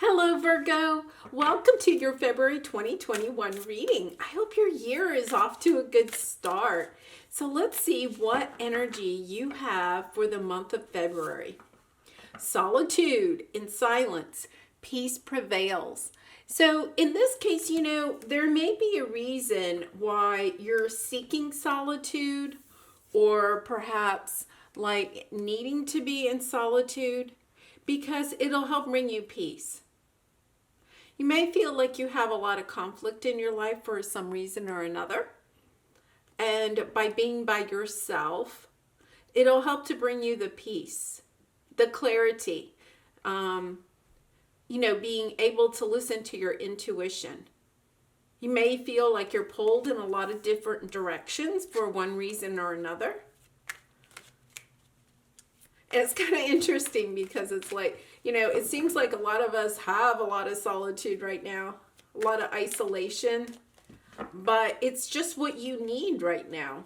Hello, Virgo. Welcome to your February 2021 reading. I hope your year is off to a good start. So let's see what energy you have for the month of February. Solitude in silence, peace prevails. So in this case, there may be a reason why you're seeking solitude or perhaps like needing to be in solitude because it'll help bring you peace. You may feel like you have a lot of conflict in your life for some reason or another. And by being by yourself, it'll help to bring you the peace, the clarity, being able to listen to your intuition. You may feel like you're pulled in a lot of different directions for one reason or another. And it's kind of interesting because it's like, it seems like a lot of us have a lot of solitude right now, a lot of isolation, but it's just what you need right now.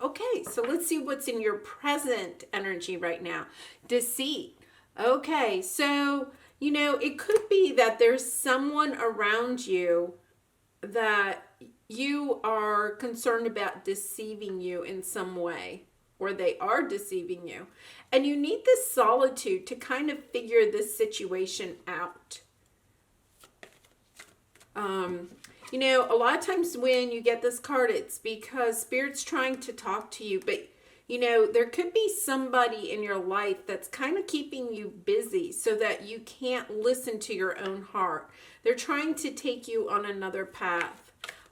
Okay, so let's see what's in your present energy right now. Deceit. Okay, so, it could be that there's someone around you that you are concerned about deceiving you in some way, or they are deceiving you. And you need this solitude to kind of figure this situation out. A lot of times when you get this card, it's because Spirit's trying to talk to you. But, there could be somebody in your life that's kind of keeping you busy so that you can't listen to your own heart. They're trying to take you on another path.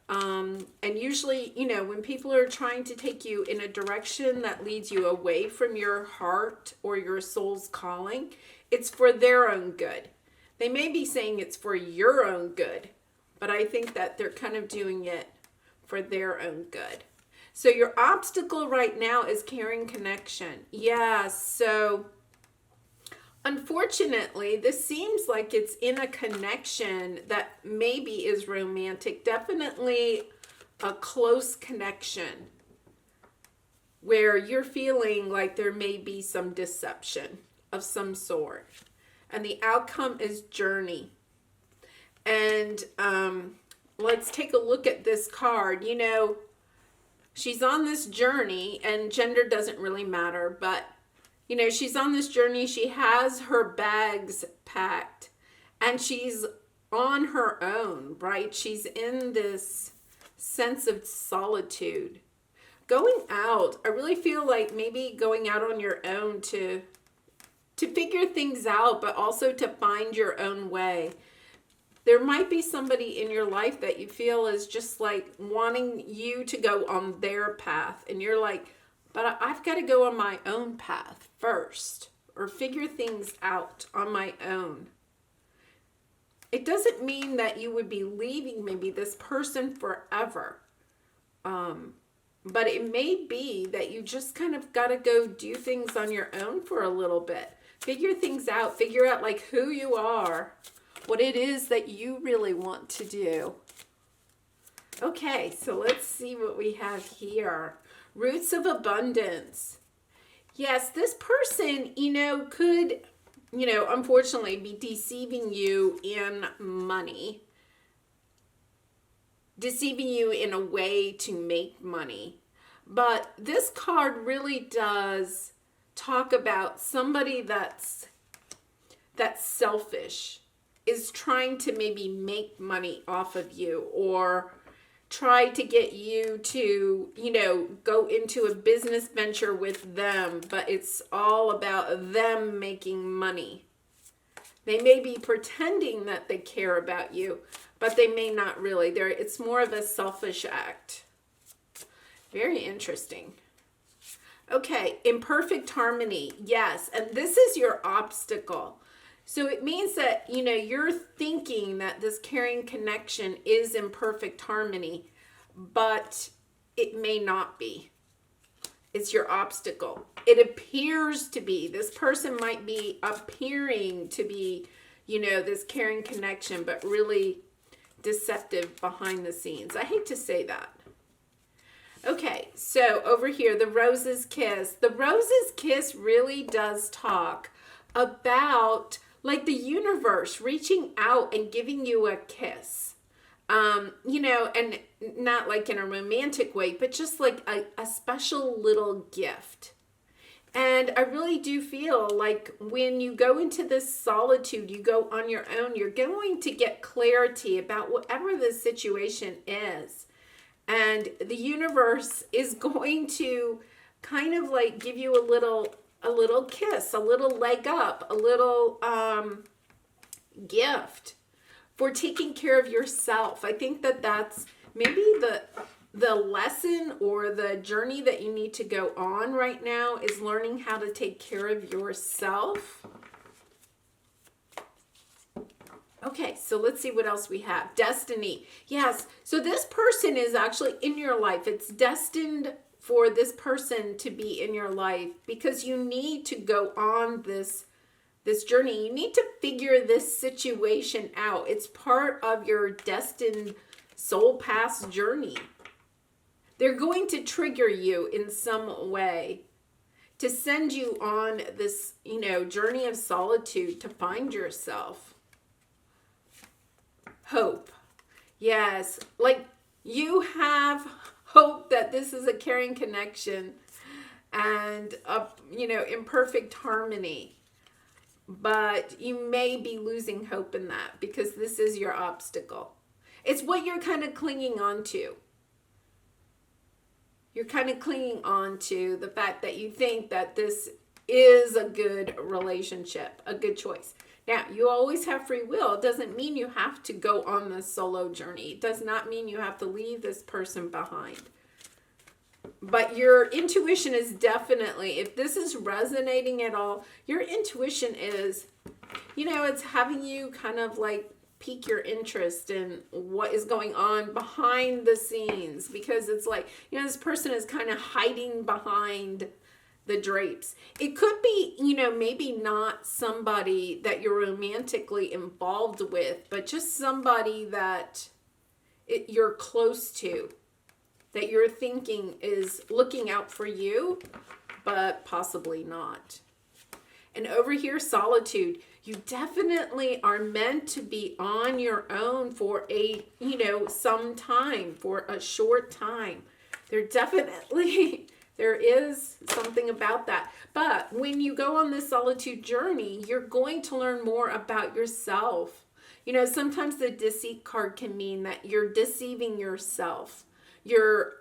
And usually, when people are trying to take you in a direction that leads you away from your heart or your soul's calling, it's for their own good. They may be saying it's for your own good, but I think that they're kind of doing it for their own good. So your obstacle right now is carrying connection. Yeah, so unfortunately, this seems like it's in a connection that maybe is romantic, definitely a close connection where you're feeling like there may be some deception of some sort. And the outcome is journey. And let's take a look at this card. She's on this journey, and gender doesn't really matter, but she's on this journey. She has her bags packed and she's on her own, right? She's in this sense of solitude. Going out, I really feel like maybe going out on your own to figure things out, but also to find your own way. There might be somebody in your life that you feel is just like wanting you to go on their path. And you're like, but I've got to go on my own path first, or figure things out on my own. It doesn't mean that you would be leaving maybe this person forever. But it may be that you just kind of got to go do things on your own for a little bit. Figure things out. Figure out like who you are, what it is that you really want to do. Okay, so let's see what we have here. Roots of abundance. Yes, this person, could, unfortunately be deceiving you in money. Deceiving you in a way to make money. But this card really does talk about somebody that's selfish, is trying to maybe make money off of you, or try to get you to, go into a business venture with them, but it's all about them making money. They may be pretending that they care about you, but they may not really. It's more of a selfish act. Very interesting. Okay, imperfect harmony. Yes, and this is your obstacle. So it means that, you're thinking that this caring connection is in perfect harmony, but it may not be. It's your obstacle. It appears to be. This person might be appearing to be, this caring connection, but really deceptive behind the scenes. I hate to say that. Okay, so over here, the Rose's Kiss. The Rose's Kiss really does talk about like the universe reaching out and giving you a kiss. You know, and not like in a romantic way, but just like a special little gift. And I really do feel like when you go into this solitude, you go on your own, you're going to get clarity about whatever the situation is. And the universe is going to kind of like give you a little kiss, a little leg up, a little gift for taking care of yourself. I think that that's maybe the lesson or the journey that you need to go on right now, is learning how to take care of yourself. Okay, so let's see what else we have. Destiny. Yes, so this person is actually in your life. It's destined for this person to be in your life because you need to go on this journey. You need to figure this situation out. It's part of your destined soul path journey. They're going to trigger you in some way to send you on this, you know, journey of solitude to find yourself. Hope. Yes, like you have hope that this is a caring connection and you know, in perfect harmony. But you may be losing hope in that because this is your obstacle. It's what you're kind of clinging on to. You're kind of clinging on to the fact that you think that this is a good relationship, a good choice. Now, you always have free will. It doesn't mean you have to go on this solo journey. It does not mean you have to leave this person behind. But your intuition is definitely, if this is resonating at all, your intuition is, you know, it's having you kind of like pique your interest in what is going on behind the scenes, because it's like, you know, this person is kind of hiding behind the drapes. It could be, you know, maybe not somebody that you're romantically involved with, but just somebody that you're close to, that you're thinking is looking out for you, but possibly not. And over here, solitude. You definitely are meant to be on your own for a, you know, some time, for a short time. There is something about that. But when you go on this solitude journey, you're going to learn more about yourself. You know, sometimes the deceit card can mean that you're deceiving yourself. You're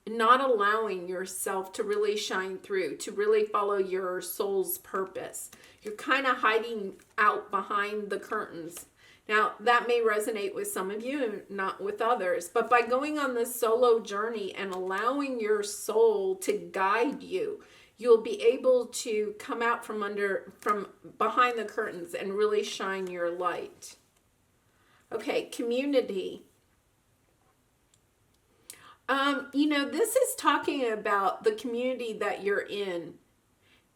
not allowing yourself to really shine through, to really follow your soul's purpose. You're kind of hiding out behind the curtains. Now, that may resonate with some of you and not with others, but by going on this solo journey and allowing your soul to guide you, you'll be able to come out from behind the curtains and really shine your light. Okay, community. You know, this is talking about the community that you're in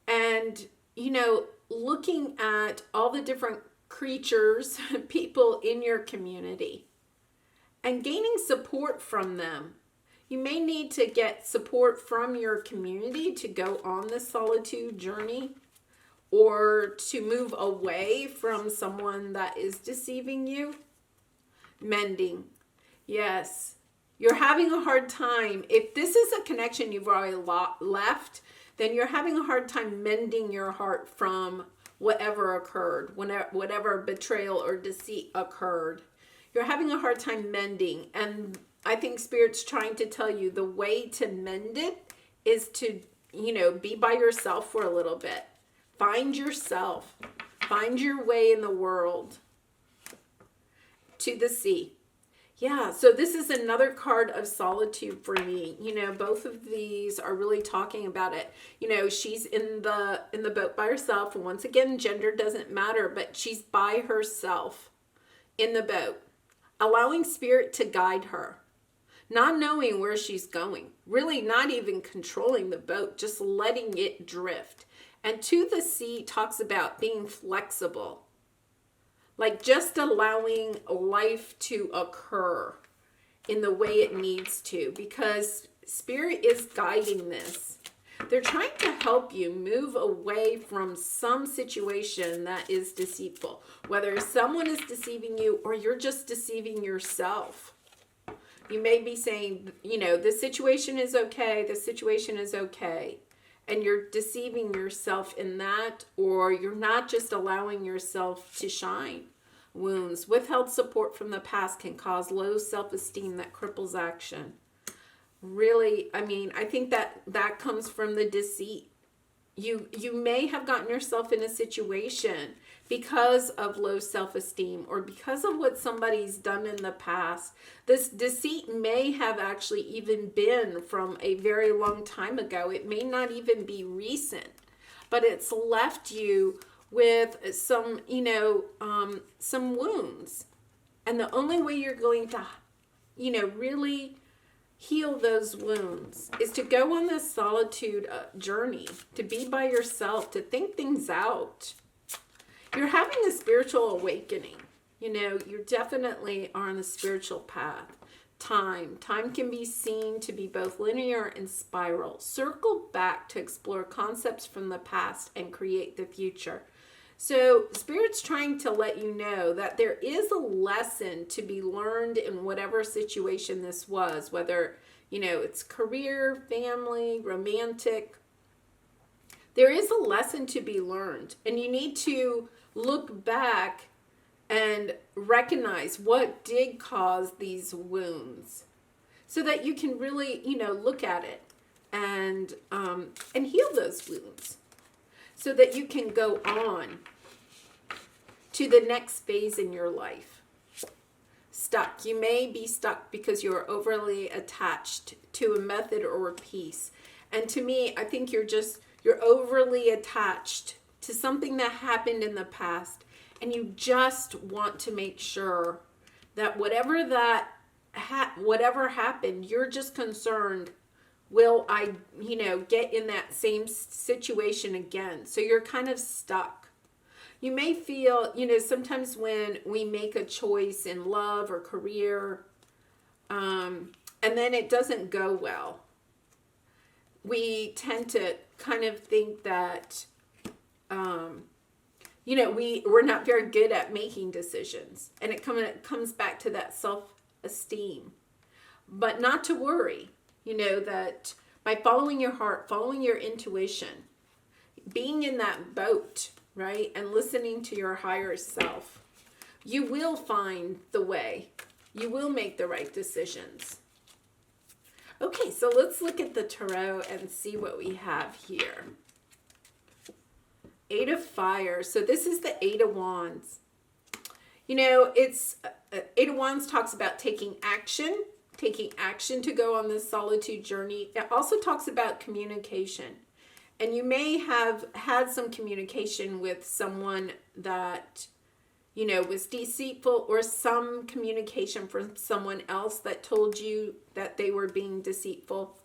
and, you know, looking at all the different creatures, people in your community and gaining support from them. You may need to get support from your community to go on this solitude journey or to move away from someone that is deceiving you. Mending. Yes. You're having a hard time. If this is a connection you've already left, then you're having a hard time mending your heart from whatever occurred, whatever betrayal or deceit occurred. You're having a hard time mending. And I think Spirit's trying to tell you the way to mend it is to, you know, be by yourself for a little bit. Find yourself. Find your way in the world. To the sea. Yeah, so this is another card of solitude for me. You know, both of these are really talking about it. You know, she's in the boat by herself. And once again, gender doesn't matter, but she's by herself in the boat, allowing Spirit to guide her, not knowing where she's going, really not even controlling the boat, just letting it drift. And to the sea talks about being flexible. Like just allowing life to occur in the way it needs to, because Spirit is guiding this. They're trying to help you move away from some situation that is deceitful, whether someone is deceiving you or you're just deceiving yourself. You may be saying, this situation is okay, this situation is okay, and you're deceiving yourself in that, or you're not just allowing yourself to shine. Wounds. Withheld support from the past can cause low self-esteem that cripples action. Really, I think that comes from the deceit. You may have gotten yourself in a situation because of low self-esteem or because of what somebody's done in the past. This deceit may have actually even been from a very long time ago. It may not even be recent, but it's left you with some, some wounds. And the only way you're going to, really heal those wounds is to go on this solitude journey, to be by yourself, to think things out. You're having a spiritual awakening. You definitely are on the spiritual path. Time can be seen to be both linear and spiral. Circle back to explore concepts from the past and create the future. So Spirit's trying to let you know that there is a lesson to be learned in whatever situation this was, whether, it's career, family, romantic. There is a lesson to be learned, and you need to look back and recognize what did cause these wounds so that you can really, look at it and heal those wounds, so that you can go on to the next phase in your life. Stuck. You may be stuck because you're overly attached to a method or a piece. And to me, I think you're overly attached to something that happened in the past. And you just want to make sure that whatever happened, you're just concerned, will I, get in that same situation again? So you're kind of stuck. You may feel, sometimes when we make a choice in love or career, and then it doesn't go well, we tend to kind of think that, we're not very good at making decisions. And it comes back to that self-esteem. But not to worry. That by following your heart, following your intuition, being in that boat, right, and listening to your higher self, you will find the way. You will make the right decisions. Okay, so let's look at the tarot and see what we have here. Eight of Fire. So this is the Eight of Wands. It's Eight of Wands talks about taking action to go on this solitude journey. It also talks about communication. And you may have had some communication with someone that, was deceitful, or some communication from someone else that told you that they were being deceitful.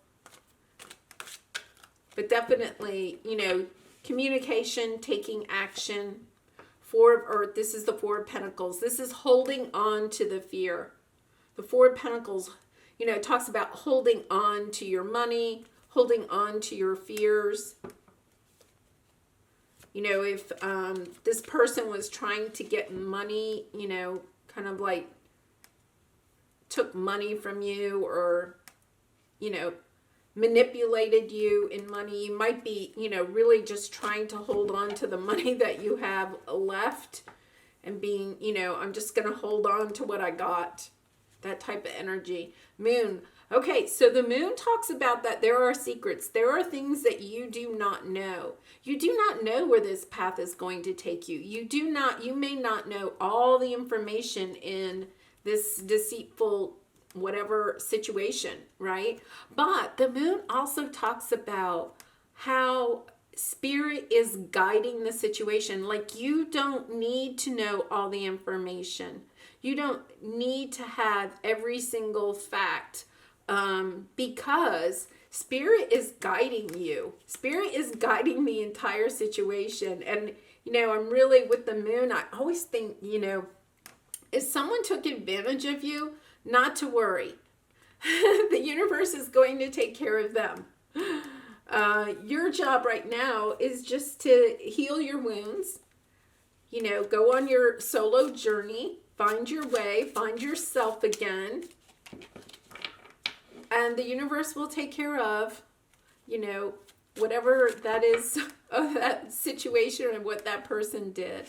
But definitely, communication, taking action. Four of Earth, this is the Four of Pentacles. This is holding on to the fear. The Four of Pentacles, it talks about holding on to your money, holding on to your fears. If this person was trying to get money, kind of like took money from you, or, manipulated you in money, you might be, really just trying to hold on to the money that you have left and being, I'm just going to hold on to what I got. That type of energy. Moon. Okay, so the moon talks about that there are secrets. There are things that you do not know. You do not know where this path is going to take you. You may not know all the information in this deceitful whatever situation, right? But the moon also talks about how Spirit is guiding the situation. Like, you don't need to know all the information. You don't need to have every single fact, because Spirit is guiding you. Spirit is guiding the entire situation. And, I'm really with the moon, I always think, if someone took advantage of you, not to worry. The universe is going to take care of them. Your job right now is just to heal your wounds, go on your solo journey, find your way, find yourself again, and the universe will take care of, whatever that is, of that situation and what that person did.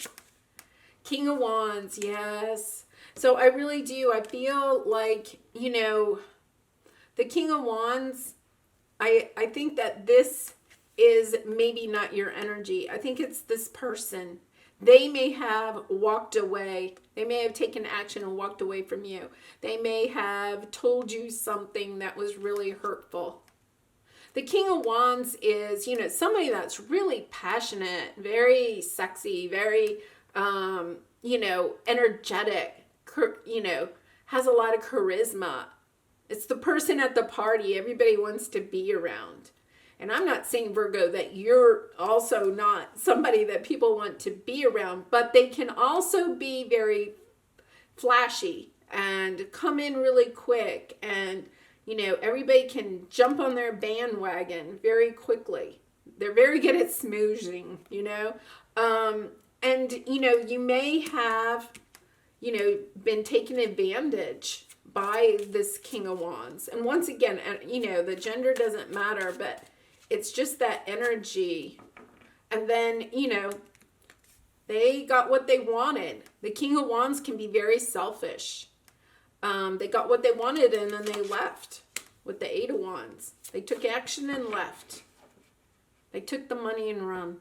King of Wands, yes. So I really do. I feel like, the King of Wands, I think that this is maybe not your energy. I think it's this person. They may have walked away. They may have taken action and walked away from you. They may have told you something that was really hurtful. The King of Wands is, somebody that's really passionate, very sexy, very, energetic, has a lot of charisma. It's the person at the party everybody wants to be around. And I'm not saying, Virgo, that you're also not somebody that people want to be around, but they can also be very flashy and come in really quick, and everybody can jump on their bandwagon very quickly. They're very good at smooching, and you may have been taken advantage by this King of Wands. And once again, the gender doesn't matter, but it's just that energy. And then, they got what they wanted. The King of Wands can be very selfish. They got what they wanted and then they left with the Eight of Wands. They took action and left. They took the money and run,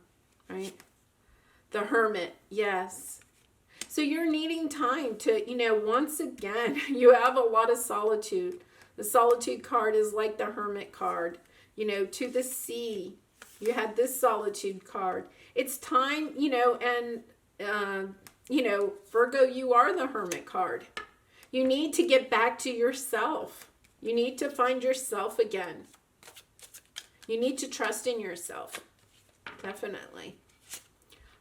right? The Hermit, yes. So you're needing time to, once again, you have a lot of solitude. The Solitude card is like the Hermit card. To the sea, you had this Solitude card. It's time, and, Virgo, you are the Hermit card. You need to get back to yourself. You need to find yourself again. You need to trust in yourself. Definitely.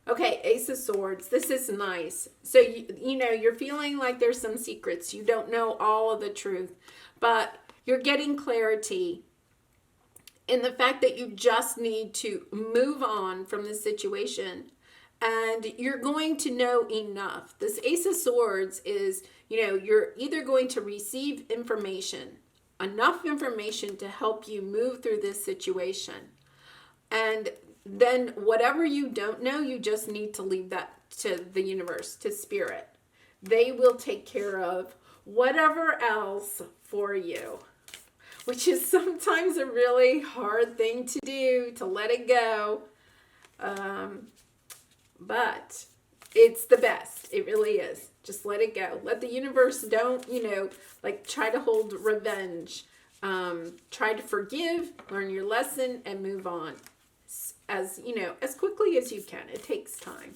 Okay, Ace of Swords. This is nice. So, you're feeling like there's some secrets. You don't know all of the truth, but you're getting clarity in the fact that you just need to move on from this situation, and you're going to know enough. This Ace of Swords is, you're either going to receive information, enough information to help you move through this situation, and then whatever you don't know, you just need to leave that to the universe, to spirit. They will take care of whatever else for you, which is sometimes a really hard thing to do, to let it go. But it's the best. It really is. Just let it go. Let the universe, don't, try to hold revenge. Try to forgive, learn your lesson, and move on. As quickly as you can. It takes time.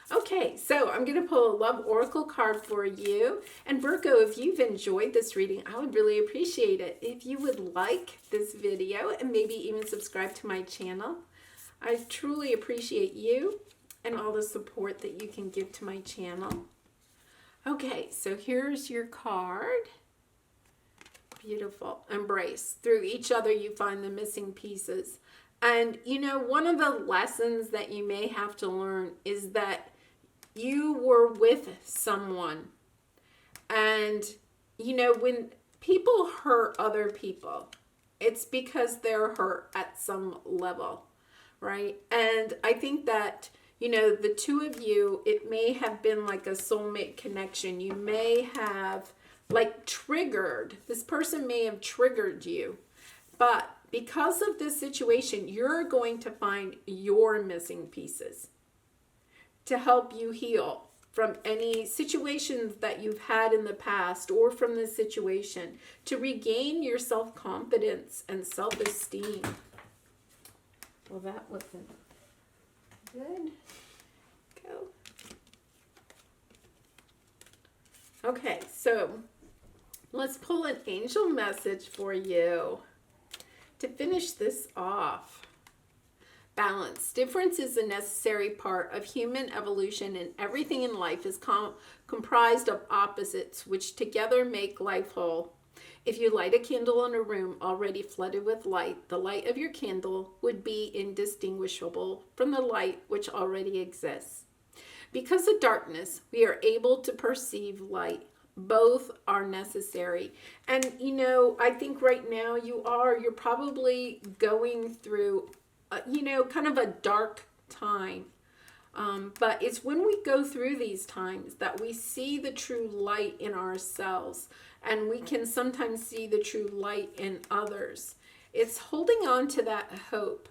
Okay, so I'm going to pull a Love Oracle card for you. And Virgo, if you've enjoyed this reading, I would really appreciate it if you would like this video and maybe even subscribe to my channel. I truly appreciate you and all the support that you can give to my channel. Okay, so here's your card. Beautiful. Embrace. Through each other, you find the missing pieces. And, one of the lessons that you may have to learn is that you were with someone. And, when people hurt other people, it's because they're hurt at some level, right? And I think that, the two of you, it may have been like a soulmate connection. You may have, triggered. This person may have triggered you. But because of this situation, you're going to find your missing pieces to help you heal from any situations that you've had in the past or from this situation, to regain your self-confidence and self-esteem. Well, that wasn't good. Go. Okay, so let's pull an angel message for you. To finish this off, balance. Difference is a necessary part of human evolution, and everything in life is comprised of opposites, which together make life whole. If you light a candle in a room already flooded with light, the light of your candle would be indistinguishable from the light which already exists. Because of darkness, we are able to perceive light. Both are necessary. And I think right now you're probably going through, kind of a dark time. But it's when we go through these times that we see the true light in ourselves, and we can sometimes see the true light in others. It's holding on to that hope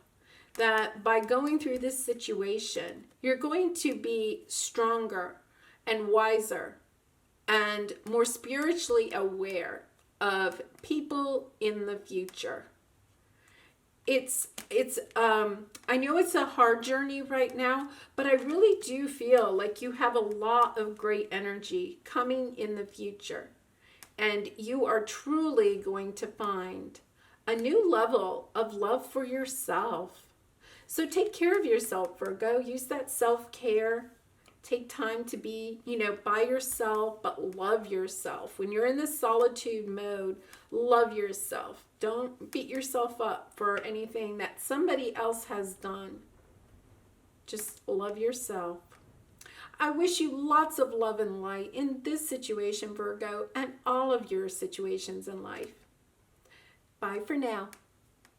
that by going through this situation, you're going to be stronger and wiser and more spiritually aware of people in the future. I know it's a hard journey right now, but I really do feel like you have a lot of great energy coming in the future. And you are truly going to find a new level of love for yourself. So take care of yourself, Virgo. Use that self-care. Take time to be, by yourself, but love yourself. When you're in this solitude mode, love yourself. Don't beat yourself up for anything that somebody else has done. Just love yourself. I wish you lots of love and light in this situation, Virgo, and all of your situations in life. Bye for now.